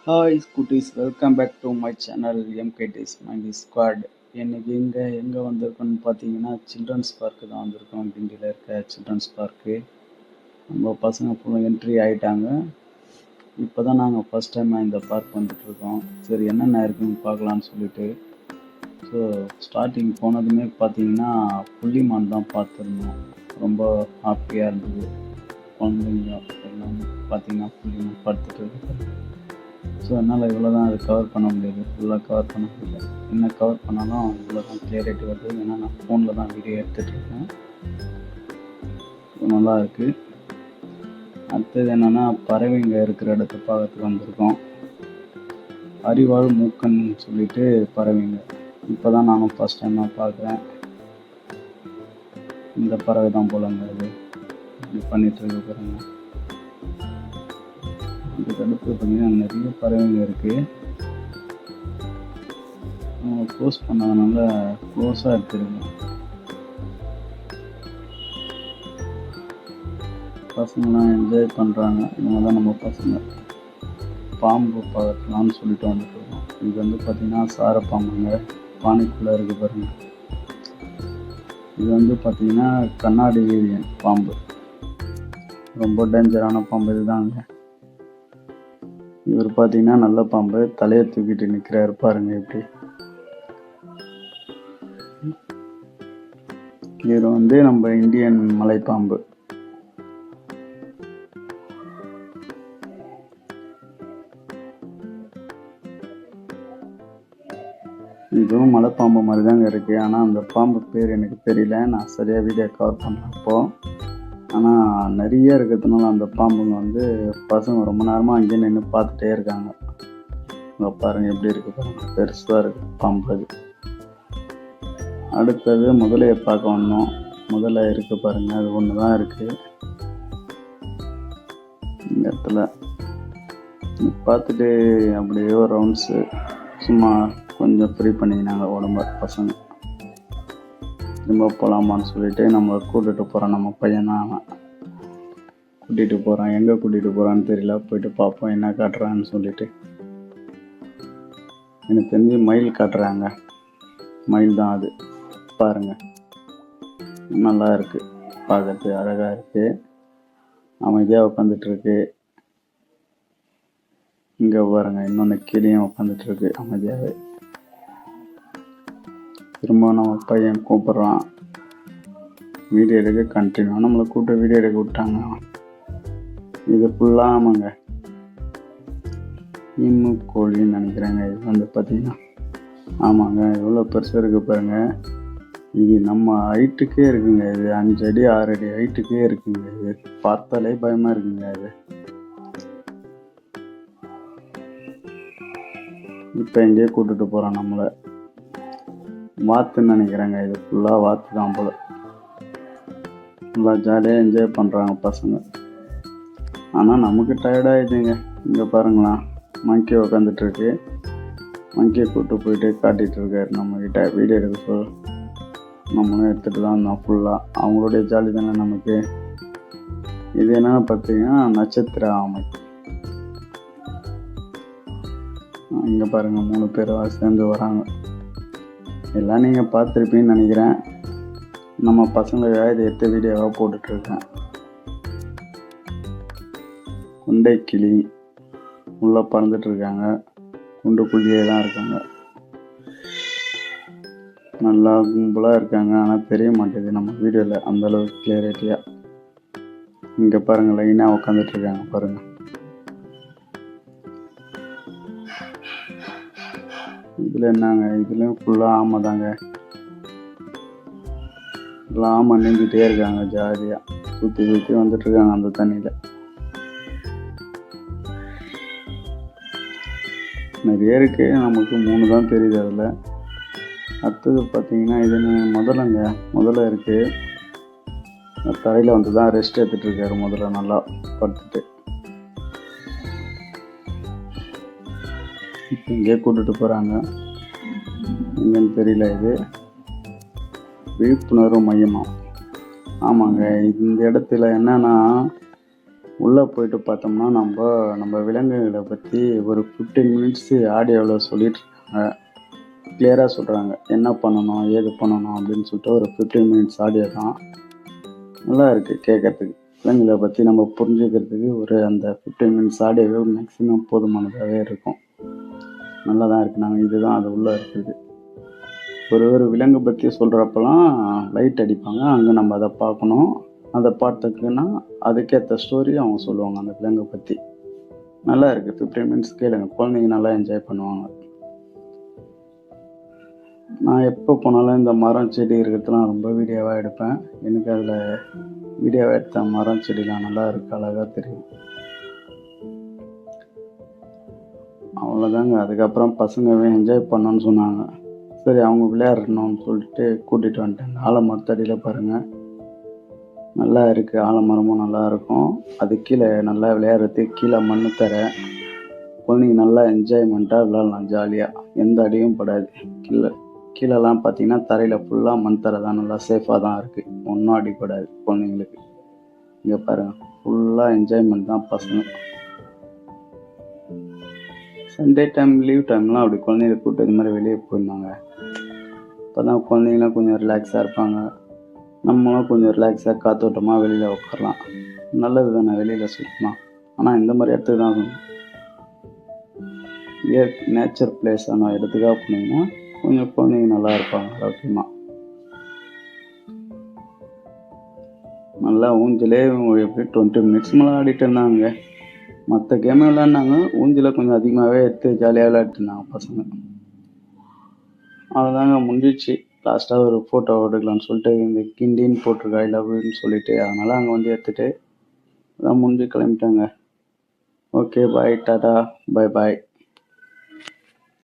Hi குட்டீஸ், welcome back to my channel எம்கேடிஸ் மைண்டி ஸ்குவாட். இன்னைக்கு எங்கே வந்திருக்கோன்னு பார்த்தீங்கன்னா சில்ட்ரன்ஸ் பார்க்கு தான் வந்திருக்கோம். கிண்டியில் இருக்க சில்ட்ரன்ஸ் பார்க்கு. நம்ம பசங்க ஃபுல்லாக என்ட்ரி ஆகிட்டாங்க. இப்போ தான் நாங்கள் ஃபஸ்ட் டைம் இந்த பார்க் வந்துட்டுருக்கோம். சரி என்னென்ன இருக்குன்னு பார்க்கலான்னு சொல்லிட்டு. ஸோ ஸ்டார்டிங் போனதுமே பார்த்தீங்கன்னா புள்ளிமான் தான் பார்த்துருந்தோம். ரொம்ப ஹாப்பியாக இருந்தது. குழந்தைங்க எல்லாம் பார்த்தீங்கன்னா புள்ளிமான் பார்த்துட்டு இருக்கு. ஸோ என்னால் இவ்வளோ தான் அது கவர் பண்ண முடியாது, ஃபுல்லாக கவர் பண்ண முடியல. என்ன கவர் பண்ணாலும் இவ்வளோ தான் கிளியரிட்டி வருது. ஏன்னா நான் ஃபோனில் தான் வீடியோ எடுத்துகிட்ருக்கேன். நல்லா இருக்குது. அடுத்தது என்னென்னா பறவைங்க இருக்கிற இடத்த பார்க்கறதுக்கு வந்திருக்கோம். அறிவாள் மூக்கன் சொல்லிட்டு பறவைங்க. இப்போ தான் நானும் ஃபஸ்ட் டைமாக பார்க்குறேன். இந்த பறவை தான் போலங்க அது இப்படி பண்ணிகிட்ருக்கு பாருங்க. இதுக்கு அடுத்து பார்த்தீங்கன்னா நிறைய பறவைங்க இருக்குது. க்ளோஸ் பண்ணதுனால க்ளோஸாக எடுத்துருங்க. பசங்களாம் என்ஜாய் பண்ணுறாங்க. இவங்க தான் நம்ம பசங்க. பாம்பு பார்க்கலான்னு சொல்லிட்டு வந்துட்டுருக்கோம். இது வந்து பார்த்திங்கன்னா சார பாம்புங்க. பானைக்குள்ளே இருக்குது பாருங்கள். இது வந்து பார்த்திங்கன்னா கண்ணாடி பாம்பு. ரொம்ப டேஞ்சரான பாம்பு இதுதாங்க. இவர் பார்த்தீங்கன்னா நல்ல பாம்பு. தலையை தூக்கிட்டு நிற்கிறாரு பாருங்க எப்படி. இவர் வந்து நம்ம இந்தியன் மலைப்பாம்பு. இதுவும் மலைப்பாம்பு மாதிரி தாங்க இருக்குது. ஆனால் அந்த பாம்பு பேர் எனக்கு தெரியல. நான் சரியாக வீடியோ கவர் பண்ணுறப்போ. ஆனால் நிறைய இருக்கிறதுனால அந்த பாம்புங்க வந்து பசங்க ரொம்ப நேரமாக அங்கேயே நின்று பார்த்துட்டே இருக்காங்க. இங்கே பாருங்கள் எப்படி இருக்குது பாருங்கள். பெருசாக இருக்குது பாம்பு அது. அடுத்தது முதலையை பார்க்க வந்தோம். முதலை இருக்குது பாருங்கள். அது ஒன்று தான் இருக்குது இந்த இடத்துல. பார்த்துட்டு அப்படியே ஒரு ரவுண்ட்ஸு சும்மா கொஞ்சம் ஃப்ரீ பண்ணிக்கினாங்க உடம்ப பசங்க. திரும்ப போகலாமான்னு சொல்லிட்டு நம்மளை கூட்டிகிட்டு போகிறோம். நம்ம பையன்தான் அவன். கூட்டிகிட்டு போகிறான். எங்கே கூட்டிகிட்டு போகிறான்னு தெரியல. போயிட்டு பார்ப்போம் என்ன காட்டுறான்னு சொல்லிட்டு. எனக்கு தெரிஞ்சு மயில் காட்டுறாங்க. மயில் தான் அது. பாருங்கள், நல்லா இருக்குது பார்க்கறதுக்கு, அழகாக இருக்குது. அமைதியாக உட்காந்துட்ருக்கு. இங்கே பாருங்கள், இன்னொன்று கீழேயும் உட்காந்துட்ருக்கு அமைதியாகவே. திரும்ப நம்ம பையன் கூப்பிட்றான் வீடியோ எடுக்க. கண்டினியூ நம்மளை கூப்பிட்டு வீடியோ எடுக்க விட்டாங்க. இது ஃபுல்லாக ஆமாங்க ஈமு கோழின்னு நினைக்கிறேங்க. இது வந்து பார்த்தீங்கன்னா ஆமாங்க எவ்வளோ பெருசாக இருக்குது பாருங்கள். இது நம்ம ஹைட்டுக்கே இருக்குங்க. இது 5 அடி 6 அடி ஹைட்டுக்கே இருக்குங்க. இது பார்த்தாலே பயமாக இருக்குங்க. இது இப்போ எங்கேயே கூப்பிட்டுட்டு போகிறான் நம்மளை. வாத்துன்னு நினைக்கிறேங்க. இது ஃபுல்லாக வாத்து தான் போல். நல்லா ஜாலியாக என்ஜாய் பண்ணுறாங்க பசங்க. ஆனால் நமக்கு டயர்டாகிடுங்க. இங்கே பாருங்களா, மங்கி உக்காந்துட்ருக்கு. மங்கியை கூப்பிட்டு போயிட்டு காட்டிகிட்ருக்காரு நம்மக்கிட்ட. வீடியோ எடுக்க சொல் நம்மளும் எடுத்துகிட்டு தான் இருந்தோம் ஃபுல்லாக. அவங்களுடைய ஜாலி தானே நமக்கு. இது என்னென்னு பார்த்தீங்கன்னா நட்சத்திர ஆமை. இங்கே பாருங்கள் 3 பேர் சேர்ந்து வராங்க. எல்லாம் நீங்கள் பார்த்துருப்பீங்கன்னு நினைக்கிறேன். நம்ம பசங்களுக்காக இதை எடுத்த வீடியோவாக போட்டுட்ருக்கேன். குண்டை கிளி உள்ளே பறந்துட்டுருக்காங்க. குண்டுக்குள்ளேயே தான் இருக்காங்க. நல்லா கும்பலாக இருக்காங்க. ஆனால் தெரிய மாட்டேது நம்ம வீடியோவில் அந்தளவுக்கு கிளியரிட்டியாக. இங்கே பாருங்கள், லைனாக உட்காந்துட்ருக்காங்க பாருங்கள். இதில் என்னங்க, இதுலேயும் ஃபுல்லாக ஆமை தாங்க. எல்லாம் ஆமை நீந்திட்டே இருக்காங்க ஜாலியாக. சுற்றி சுற்றி வந்துட்டுருக்காங்க அந்த தண்ணியில். நிறைய இருக்குது, நமக்கு 3 தான் தெரியுது அதில். அடுத்தது பார்த்தீங்கன்னா இது முதலைங்க. முதல்ல இருக்குது. தரையில் வந்து தான் ரெஸ்ட் எடுத்துகிட்ருக்காரு முதல்ல நல்லா படுத்துட்டு. இப்போ இங்கே கூட்டிகிட்டு போகிறாங்க. எங்கன்னு தெரியல. இது விழிப்புணர்வு மையமா? ஆமாங்க. இந்த இடத்துல என்னன்னா உள்ளே போயிட்டு பார்த்தோம்னா நம்ம விலங்குகளை பற்றி ஒரு 15 மினிட்ஸு ஆடியோவில் சொல்லிட்டு இருக்காங்க. கிளியராக சொல்கிறாங்க என்ன பண்ணணும் ஏது பண்ணணும் அப்படின்னு சொல்லிட்டு ஒரு 15 மினிட்ஸ் ஆடியோ தான். நல்லா இருக்குது கேட்குறதுக்கு. விலங்குகளை பற்றி நம்ம புரிஞ்சுக்கிறதுக்கு ஒரு அந்த 15 மினிட்ஸ் ஆடியோவே மேக்ஸிமம் போதுமானதாகவே இருக்கும். நல்லா தான் இருக்குது. நாங்கள் இதுதான் அது உள்ளே இருக்குது. ஒரு விலங்கு பற்றி சொல்கிறப்பெல்லாம் லைட் அடிப்பாங்க. அங்கே நம்ம அதை பார்க்கணும். அதை பார்த்ததுக்குன்னா அதுக்கேற்ற ஸ்டோரி அவங்க சொல்லுவாங்க அந்த விலங்கை பற்றி. நல்லா இருக்குது. 15 மினிட்ஸ் கேளுங்க. குழந்தைங்க நல்லா என்ஜாய் பண்ணுவாங்க. நான் எப்போ போனாலும் இந்த மரம் செடி இருக்கிறதுலாம் ரொம்ப வீடியோவாக எடுப்பேன். எனக்கு அதில் வீடியோவாக எடுத்த மரம் செடிலாம் நல்லா இருக்குது, அழகாக தெரியும். அவ்வளோதாங்க. அதுக்கப்புறம் பசங்க என்ஜாய் பண்ணணும்னு சொன்னாங்க. சரி அவங்க விளையாடணும்னு சொல்லிட்டு கூட்டிகிட்டு வந்துட்டேன். ஆலமரத்தடியில் பாருங்கள் நல்லா இருக்குது. ஆலமரமும் நல்லா இருக்கும். அது கீழே நல்லா விளையாடுறதுக்கு கீழே மண் தர. குழந்தைங்க நல்லா என்ஜாய்மெண்ட்டாக விளையாடலாம் ஜாலியாக. எந்த அடியும் படாது. கீழெல்லாம் பார்த்தீங்கன்னா தரையில் ஃபுல்லாக மண் தர தான். நல்லா சேஃபாக தான் இருக்குது. ஒன்றும் அடிப்படாது குழந்தைங்களுக்கு. இங்கே பாருங்கள் ஃபுல்லாக என்ஜாய்மெண்ட் தான் பசங்க. சண்டே டைம் லீவ் டைம்லாம் அப்படி குழந்தைங்களை கூப்பிட்டு இது மாதிரி வெளியே போயிருந்தாங்க. அப்போ தான் குழந்தைங்களாம் கொஞ்சம் ரிலாக்ஸாக இருப்பாங்க. நம்மளும் கொஞ்சம் ரிலாக்ஸாக காத்தோட்டமாக வெளியில் உட்காரலாம். நல்லது தானே வெளியில் சுற்றலாம். ஆனால் இந்த மாதிரி இடத்துக்கு தான் நேச்சர் பிளேஸான இடத்துக்காக போனீங்கன்னா கொஞ்சம் குழந்தைங்க நல்லா இருப்பாங்க ஆரோக்கியமாக. நல்லா ஊஞ்சலே எப்படி 20 மினிட்ஸ் மேலே ஆடிட்டு இருந்தாங்க. மற்ற கேம் விளையாடினாங்க. ஊஞ்சலை கொஞ்சம் அதிகமாகவே எடுத்து ஜாலியாக விளையாடிட்டு இருந்தாங்க பசங்க. அதுதாங்க முடிஞ்சிச்சு. லாஸ்ட்டாக ஒரு ஃபோட்டோ எடுக்கலாம்னு சொல்லிட்டு இந்த கிண்டின்னு போட்டிருக்கா ஐ லவ்னு சொல்லிட்டு, அதனால் அங்கே வந்து எடுத்துகிட்டு அதான் முடிஞ்சு கிளம்பிட்டாங்க. ஓகே பாய், டாடா, பாய் பாய்.